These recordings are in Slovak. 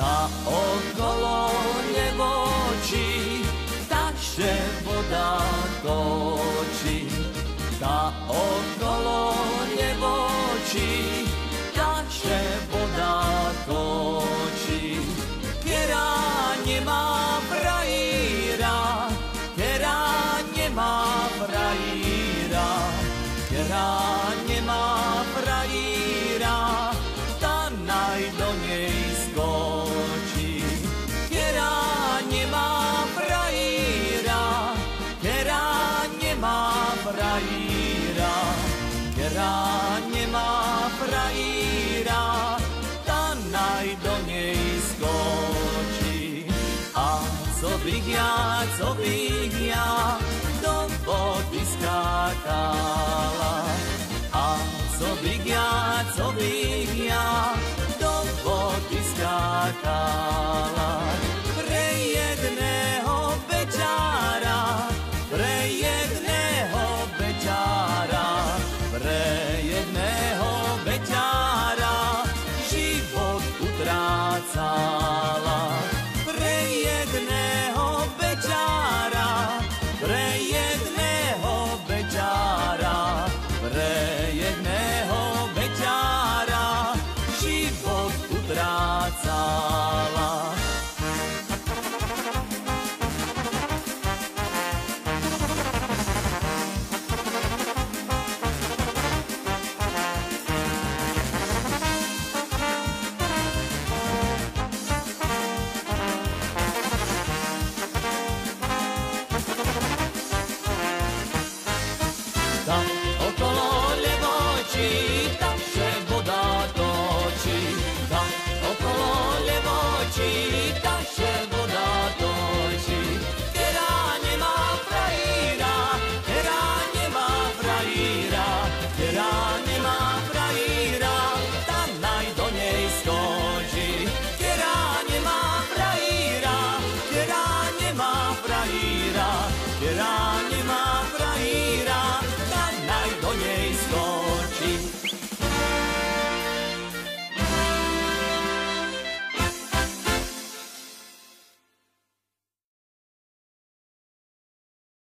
ta okolo nevočí, takže voda točí. Ta okolo nevočí, takže voda točí. Kera nemá frajíra, kera nemá frajíra, kera nemá frajíra, ta naj do nej skočí. Kera nemá frajíra, kera nemá frajíra, kera nemá frajíra, ta naj do nej skočí. A co bych ja do vody skákala. A co bych ja do vody skákala. Pre jedného bečára, pre jedného bečára, pre jedného bečára život utrácala. Pre jedného bečára, pre jedného bečára, pre jedného bečára život utrácala. Tam okolo nevočí, takže voda točí. Tam okolo nevočí, takže voda točí. Kera nemá frajíra, kera nemá frajíra, kera nemá frajíra, ta naj do nej skočí. Kera nemá frajíra, kera nemá frajíra, kera nemá frajíra, naj do nej skočí.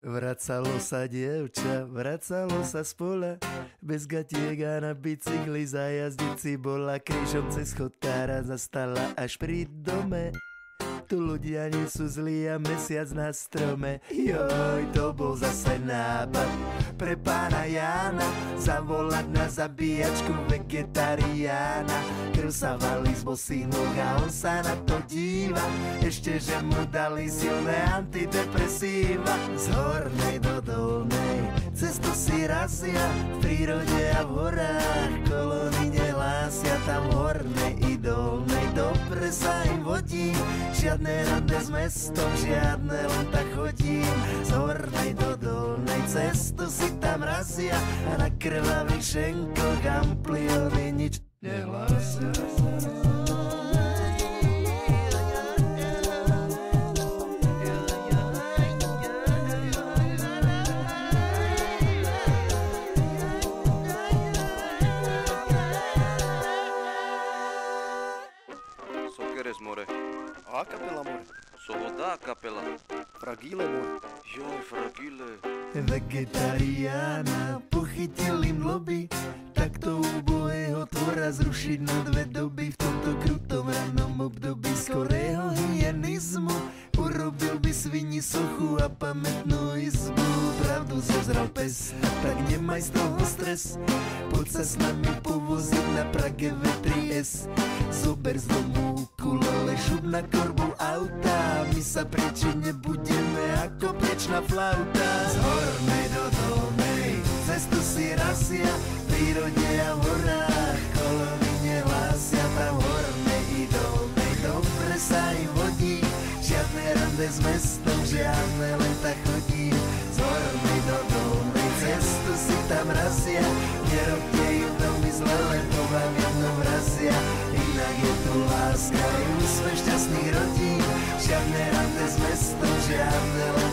Vracalo sa dievča, vracalo sa z pola, bez gatiek a na bicykli zajazdiť si bola. Krížom cez chodkára zastala až pri dome. Tu ľudia nie sú zlí a mesiac na strome. Joj, to bol zase nápad pre pána Jána, zavolať na zabíjačku vegetariána. Krv sa valí z bosých nóg a on sa na to díva, ešte že mu dali silné antidepresíva. Z hornej do dolnej cestu si razia, v prírode a v horách kolóny nehlásia. Tam hornej i dolnej dobre sa im vodí, žiadne rande s mestom, žiadne len tak chodím. Z hornej do dolnej cestu si tam razia a na krvavých šenkoch ampliony nič nehlásia. Sokeres more. A kapela more. Sovoda kapela. Fragile more. Joj, fragile. Vegetariána pochytili mloby, takto ubohého tvora zrušiť na dve doby. V tomto krutom rannom období skorého hyenizmu urobil by svini sochu a pamätnú izbu. Pravdu zozral pes, tak nemaj z toho stres, poď sa s nami povoziť na Prage V3S. Zober z domu ukulele, šup na korbu auta, my sa prečiť nebudeme ako plečná flauta. Z hornej do dolnej cestu si razia, v prírode a v horách kolóny nehlásia. Tam hornej i dolnej dobre sa im vodí, žiadne rande s mestom, žiadne len tak chodí. Z hornej do dolnej cestu si tam razia, nerobte im veľmi zle, len to vám jedno vrazia. Inak je tu láska i úspech šťastných rodín, žiadne rande s mestom, žiadne len